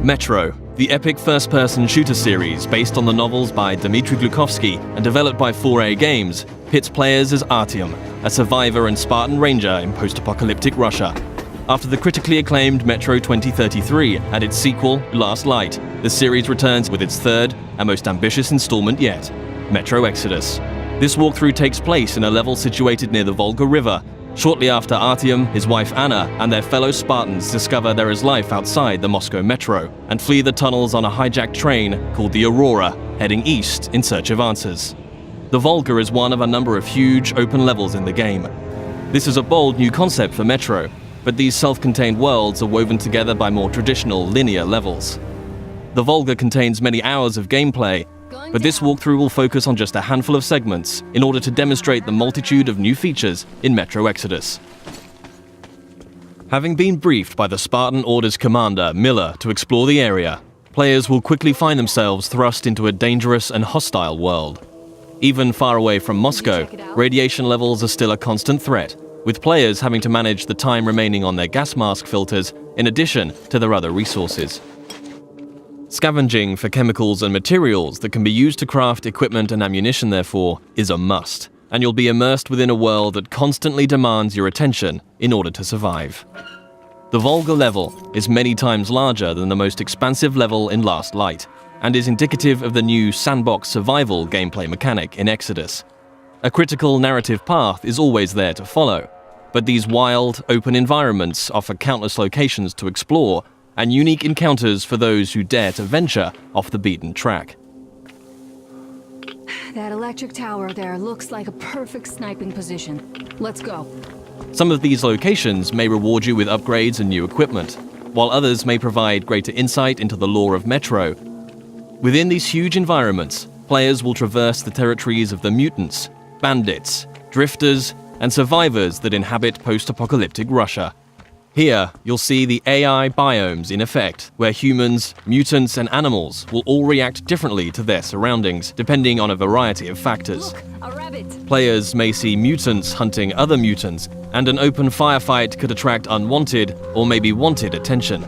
Metro, the epic first-person shooter series based on the novels by Dmitry Glukhovsky and developed by 4A Games, pits players as Artyom, a survivor and Spartan ranger in post-apocalyptic Russia. After the critically acclaimed Metro 2033 and its sequel, Last Light, the series returns with its third and most ambitious installment yet, Metro Exodus. This walkthrough takes place in a level situated near the Volga River, shortly after Artyom, his wife Anna, and their fellow Spartans discover there is life outside the Moscow metro and flee the tunnels on a hijacked train called the Aurora, heading east in search of answers. The Volga is one of a number of huge open levels in the game. This is a bold new concept for Metro, but these self-contained worlds are woven together by more traditional linear levels. The Volga contains many hours of gameplay, but this walkthrough will focus on just a handful of segments in order to demonstrate the multitude of new features in Metro Exodus. Having been briefed by the Spartan Order's commander, Miller, to explore the area, players will quickly find themselves thrust into a dangerous and hostile world. Even far away from Moscow, radiation levels are still a constant threat, with players having to manage the time remaining on their gas mask filters in addition to their other resources. Scavenging for chemicals and materials that can be used to craft equipment and ammunition, therefore, is a must, and you'll be immersed within a world that constantly demands your attention in order to survive. The Volga level is many times larger than the most expansive level in Last Light, and is indicative of the new sandbox survival gameplay mechanic in Exodus. A critical narrative path is always there to follow, but these wild, open environments offer countless locations to explore and unique encounters for those who dare to venture off the beaten track. That electric tower there looks like a perfect sniping position. Let's go. Some of these locations may reward you with upgrades and new equipment, while others may provide greater insight into the lore of Metro. Within these huge environments, players will traverse the territories of the mutants, bandits, drifters, and survivors that inhabit post-apocalyptic Russia. Here, you'll see the AI biomes in effect, where humans, mutants, and animals will all react differently to their surroundings, depending on a variety of factors. Look, a rabbit. Players may see mutants hunting other mutants, and an open firefight could attract unwanted or maybe wanted attention.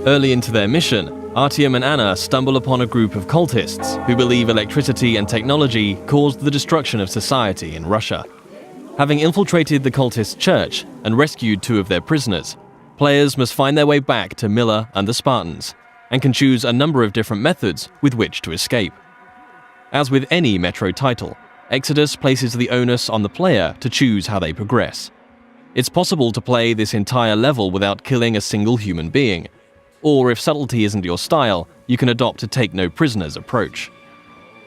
Early into their mission, Artyom and Anna stumble upon a group of cultists who believe electricity and technology caused the destruction of society in Russia. Having infiltrated the cultist church and rescued 2 of their prisoners, players must find their way back to Miller and the Spartans, and can choose a number of different methods with which to escape. As with any Metro title, Exodus places the onus on the player to choose how they progress. It's possible to play this entire level without killing a single human being, or if subtlety isn't your style, you can adopt a take-no-prisoners approach.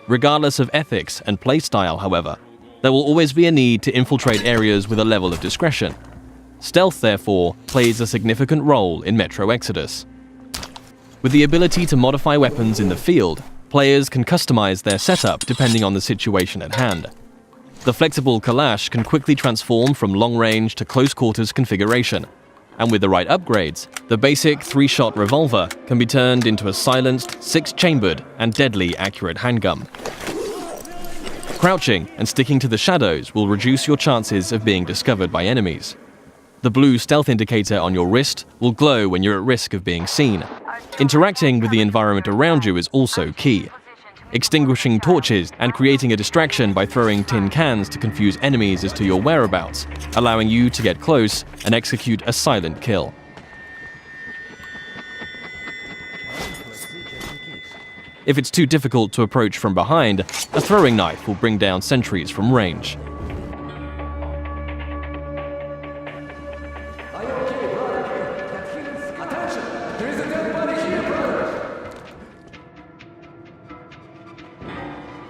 Regardless of ethics and playstyle, however, there will always be a need to infiltrate areas with a level of discretion. Stealth, therefore, plays a significant role in Metro Exodus. With the ability to modify weapons in the field, players can customize their setup depending on the situation at hand. The flexible Kalash can quickly transform from long-range to close-quarters configuration, and with the right upgrades, the basic 3-shot revolver can be turned into a silenced, 6-chambered, and deadly accurate handgun. Crouching and sticking to the shadows will reduce your chances of being discovered by enemies. The blue stealth indicator on your wrist will glow when you're at risk of being seen. Interacting with the environment around you is also key. Extinguishing torches and creating a distraction by throwing tin cans to confuse enemies as to your whereabouts, allowing you to get close and execute a silent kill. If it's too difficult to approach from behind, a throwing knife will bring down sentries from range.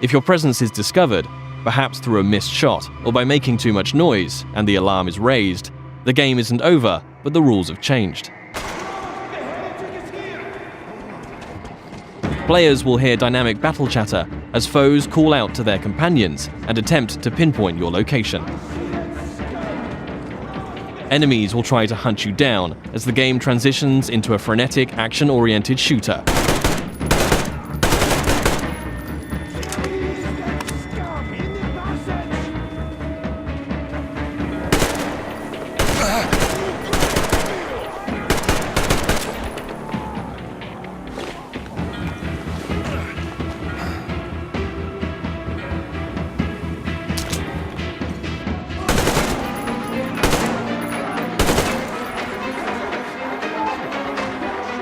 If your presence is discovered, perhaps through a missed shot or by making too much noise and the alarm is raised, the game isn't over, but the rules have changed. Players will hear dynamic battle chatter as foes call out to their companions and attempt to pinpoint your location. Enemies will try to hunt you down as the game transitions into a frenetic, action-oriented shooter.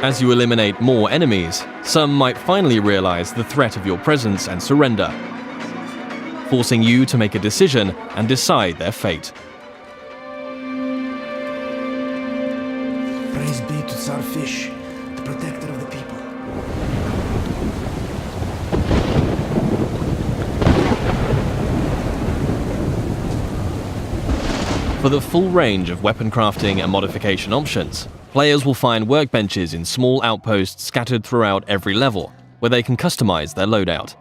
As you eliminate more enemies, some might finally realize the threat of your presence and surrender, forcing you to make a decision and decide their fate. Praise be to Tsar Fish, the protector of the people. For the full range of weapon crafting and modification options, players will find workbenches in small outposts scattered throughout every level, where they can customize their loadout.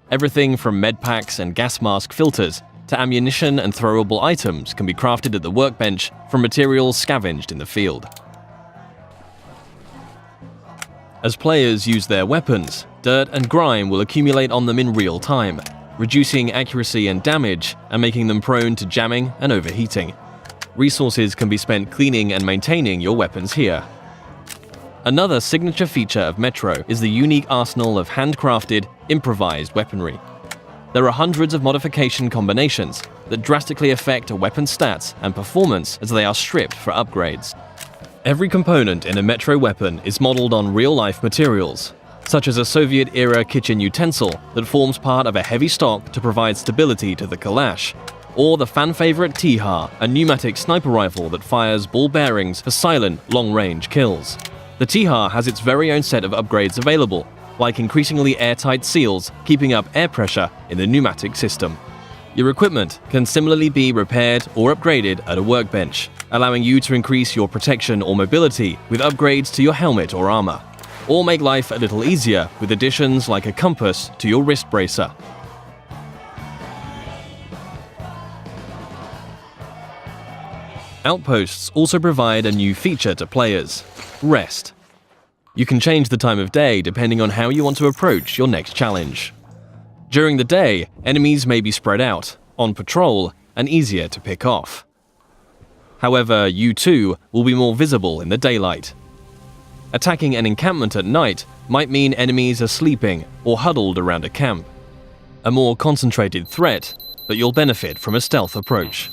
Everything from medpacks and gas mask filters to ammunition and throwable items can be crafted at the workbench from materials scavenged in the field. As players use their weapons, dirt and grime will accumulate on them in real time, reducing accuracy and damage and making them prone to jamming and overheating. Resources can be spent cleaning and maintaining your weapons here. Another signature feature of Metro is the unique arsenal of handcrafted, improvised weaponry. There are hundreds of modification combinations that drastically affect a weapon's stats and performance as they are stripped for upgrades. Every component in a Metro weapon is modeled on real-life materials, such as a Soviet-era kitchen utensil that forms part of a heavy stock to provide stability to the Kalash, or the fan-favorite T-HAR, a pneumatic sniper rifle that fires ball bearings for silent, long-range kills. The T-HAR has its very own set of upgrades available, like increasingly airtight seals keeping up air pressure in the pneumatic system. Your equipment can similarly be repaired or upgraded at a workbench, allowing you to increase your protection or mobility with upgrades to your helmet or armor, or make life a little easier with additions like a compass to your wrist bracer. Outposts also provide a new feature to players: rest. You can change the time of day depending on how you want to approach your next challenge. During the day, enemies may be spread out, on patrol, and easier to pick off. However, you too will be more visible in the daylight. Attacking an encampment at night might mean enemies are sleeping or huddled around a camp. A more concentrated threat, but you'll benefit from a stealth approach.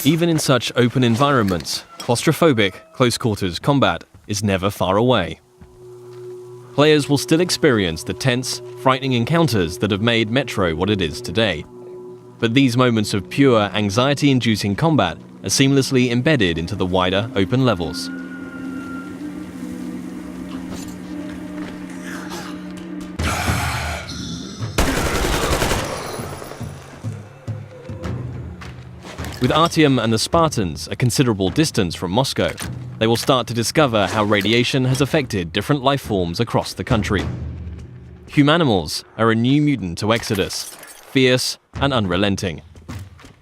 Even in such open environments, claustrophobic, close-quarters combat is never far away. Players will still experience the tense, frightening encounters that have made Metro what it is today. But these moments of pure, anxiety-inducing combat are seamlessly embedded into the wider, open levels. With Artyom and the Spartans a considerable distance from Moscow, they will start to discover how radiation has affected different life forms across the country. Humanimals are a new mutant to Exodus, fierce and unrelenting.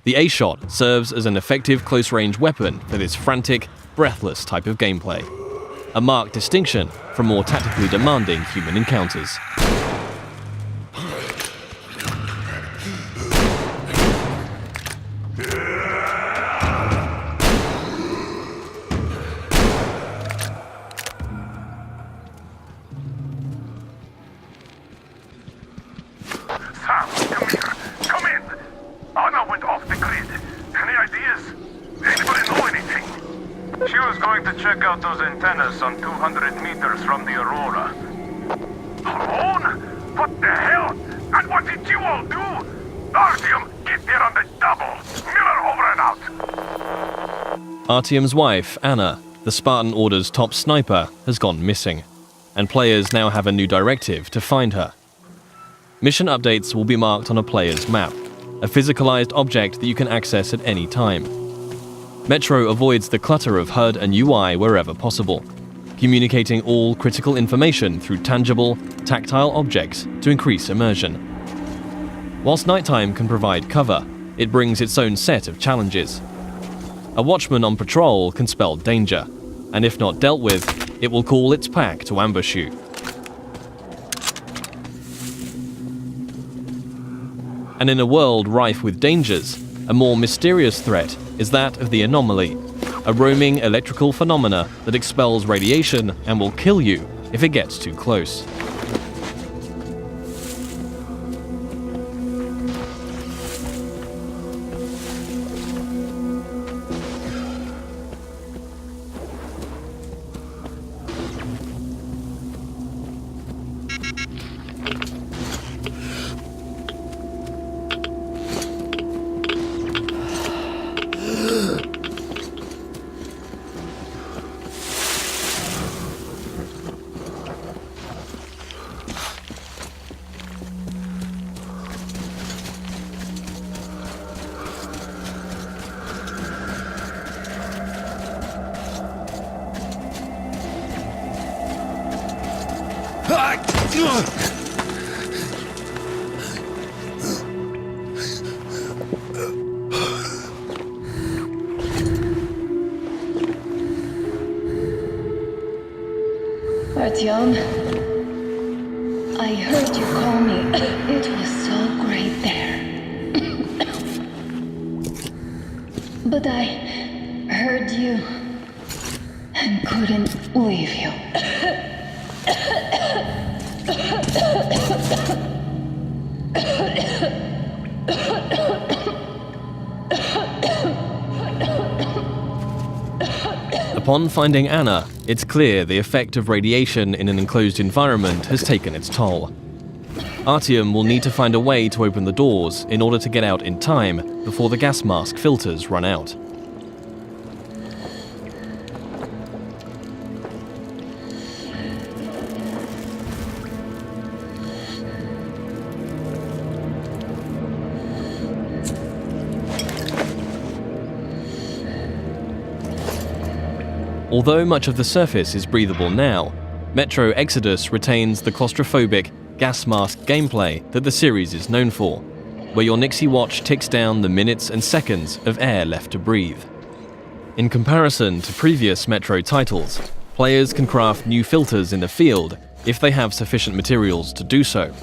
The A-Shot serves as an effective close-range weapon for this frantic, breathless type of gameplay, a marked distinction from more tactically demanding human encounters. Check out those antennas on 200 meters from the Aurora. Alone? What the hell? And what did you all do? Artyom, get there on the double. Miller over and out. Artyom's wife, Anna, the Spartan Order's top sniper, has gone missing, and players now have a new directive to find her. Mission updates will be marked on a player's map, a physicalized object that you can access at any time. Metro avoids the clutter of HUD and UI wherever possible, communicating all critical information through tangible, tactile objects to increase immersion. Whilst nighttime can provide cover, it brings its own set of challenges. A watchman on patrol can spell danger, and if not dealt with, it will call its pack to ambush you. And in a world rife with dangers, a more mysterious threat is that of the anomaly, a roaming electrical phenomena that expels radiation and will kill you if it gets too close. Artyom, I heard you call me. It was so great there. But I heard you and couldn't leave you. Upon finding Anna, it's clear the effect of radiation in an enclosed environment has taken its toll. Artyom will need to find a way to open the doors in order to get out in time before the gas mask filters run out. Although much of the surface is breathable now, Metro Exodus retains the claustrophobic, gas mask gameplay that the series is known for, where your Nixie watch ticks down the minutes and seconds of air left to breathe. In comparison to previous Metro titles, players can craft new filters in the field if they have sufficient materials to do so,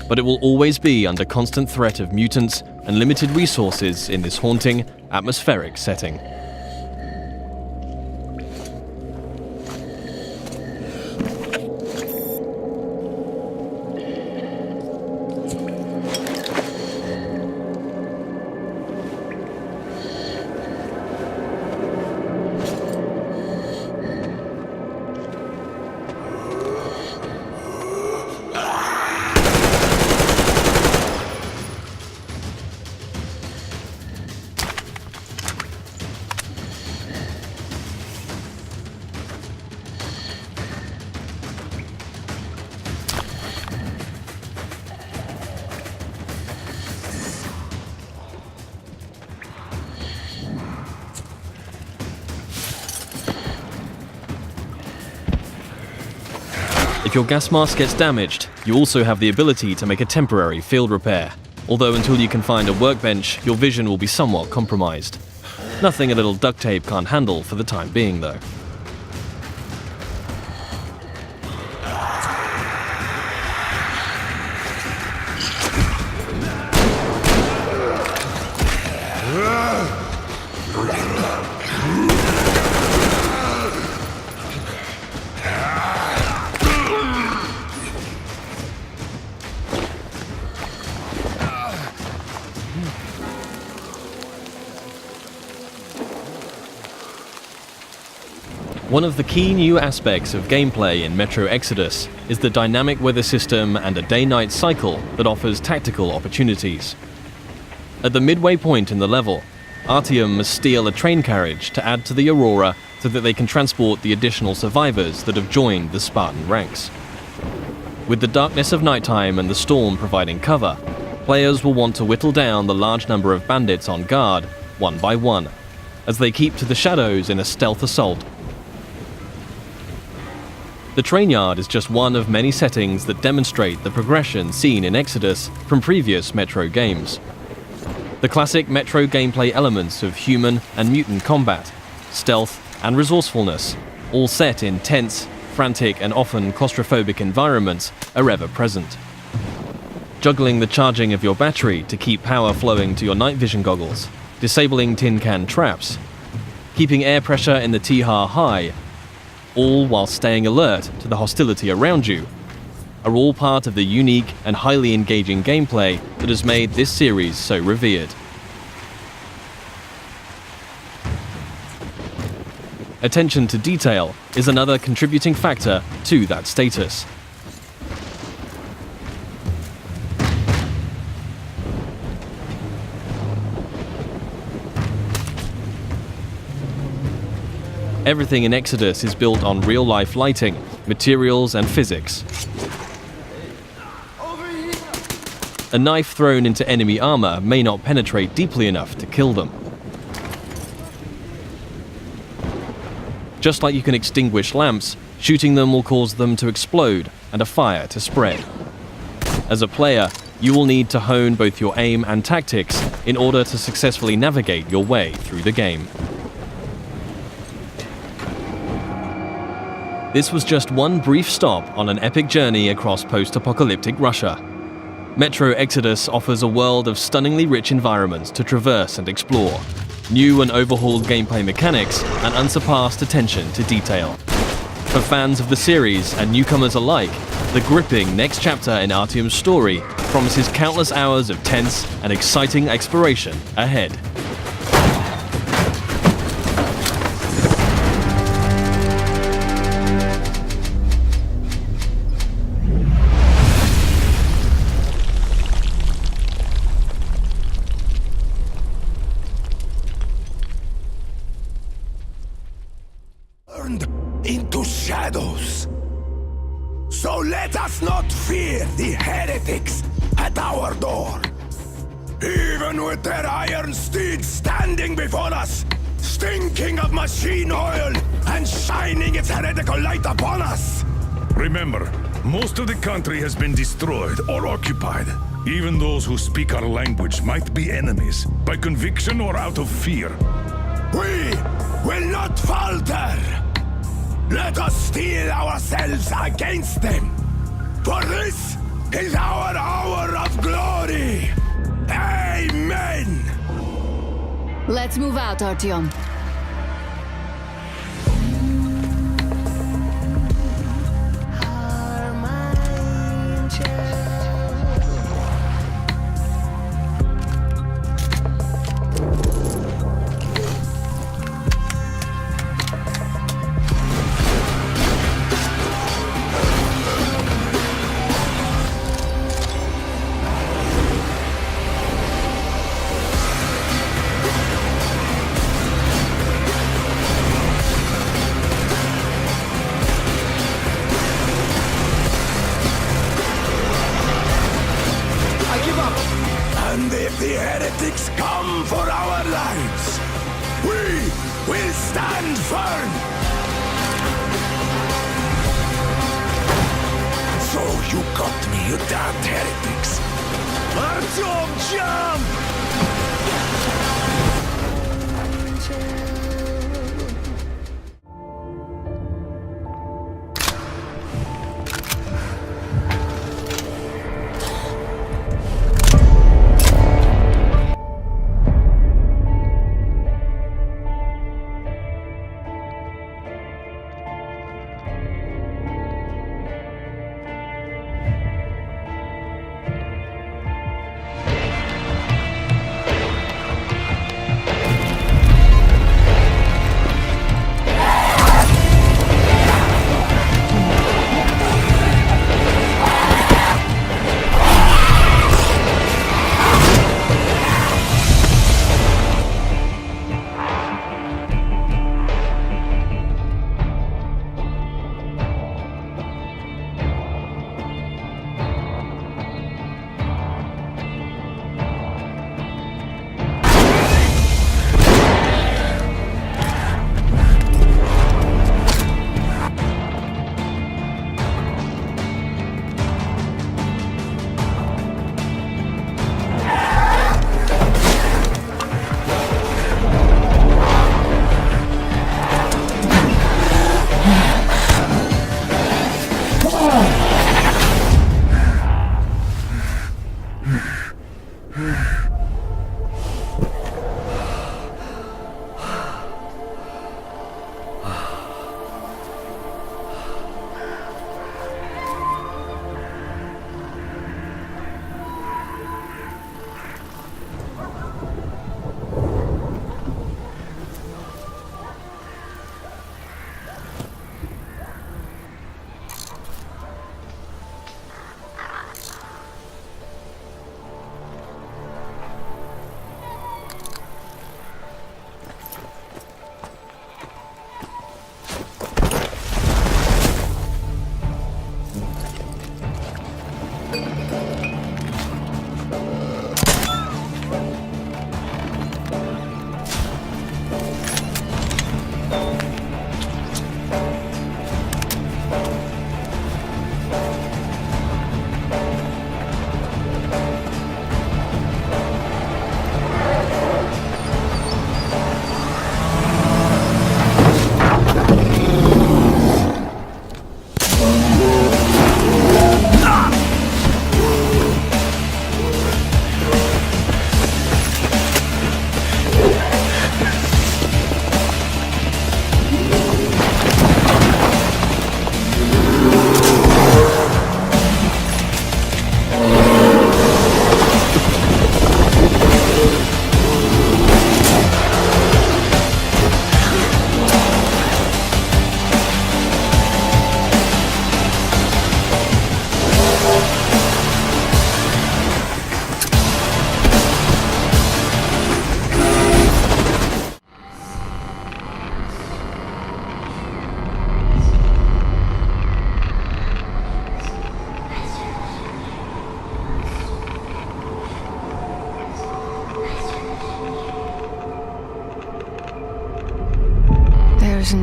but it will always be under constant threat of mutants and limited resources in this haunting, atmospheric setting. If your gas mask gets damaged, you also have the ability to make a temporary field repair, although until you can find a workbench, your vision will be somewhat compromised. Nothing a little duct tape can't handle for the time being, though. One of the key new aspects of gameplay in Metro Exodus is the dynamic weather system and a day-night cycle that offers tactical opportunities. At the midway point in the level, Artyom must steal a train carriage to add to the Aurora so that they can transport the additional survivors that have joined the Spartan ranks. With the darkness of nighttime and the storm providing cover, players will want to whittle down the large number of bandits on guard, one by one, as they keep to the shadows in a stealth assault. The train yard is just one of many settings that demonstrate the progression seen in Exodus from previous Metro games. The classic Metro gameplay elements of human and mutant combat, stealth and resourcefulness, all set in tense, frantic and often claustrophobic environments are ever present. Juggling the charging of your battery to keep power flowing to your night vision goggles, disabling tin can traps, keeping air pressure in the T-HAR high, all while staying alert to the hostility around you, are all part of the unique and highly engaging gameplay that has made this series so revered. Attention to detail is another contributing factor to that status. Everything in Exodus is built on real-life lighting, materials, and physics. A knife thrown into enemy armor may not penetrate deeply enough to kill them. Just like you can extinguish lamps, shooting them will cause them to explode and a fire to spread. As a player, you will need to hone both your aim and tactics in order to successfully navigate your way through the game. This was just one brief stop on an epic journey across post-apocalyptic Russia. Metro Exodus offers a world of stunningly rich environments to traverse and explore, new and overhauled gameplay mechanics, and unsurpassed attention to detail. For fans of the series and newcomers alike, the gripping next chapter in Artyom's story promises countless hours of tense and exciting exploration ahead. Into shadows. So let us not fear the heretics at our door. Even with their iron steeds standing before us, stinking of machine oil and shining its heretical light upon us. Remember, most of the country has been destroyed or occupied. Even those who speak our language might be enemies, by conviction or out of fear. We will not falter. Let us steel ourselves against them. For this is our hour of glory. Amen. Let's move out, Artyom. And if the heretics come for our lives, we will stand firm. So you got me, you damned heretics. Artyom, jump!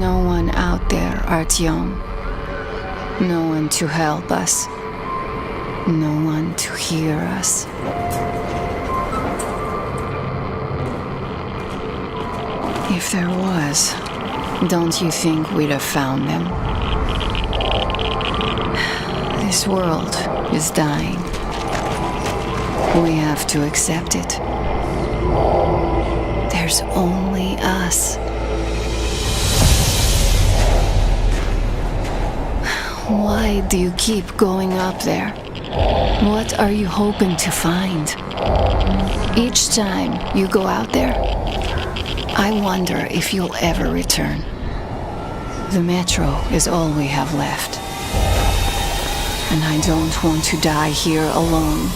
no one out there, Artyom. No one to help us. No one to hear us. If there was, don't you think we'd have found them? This world is dying. We have to accept it. There's only us. Why do you keep going up there? What are you hoping to find? Each time you go out there, I wonder if you'll ever return. The metro is all we have left. And I don't want to die here alone.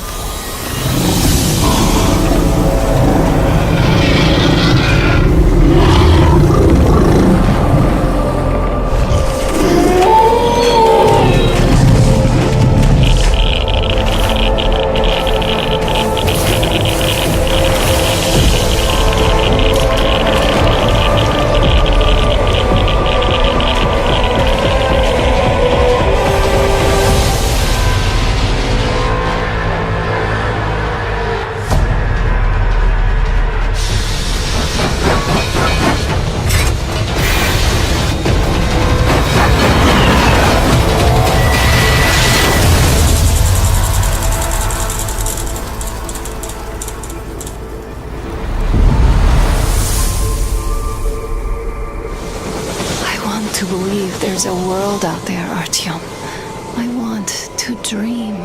To believe there's a world out there, Artyom. I want to dream.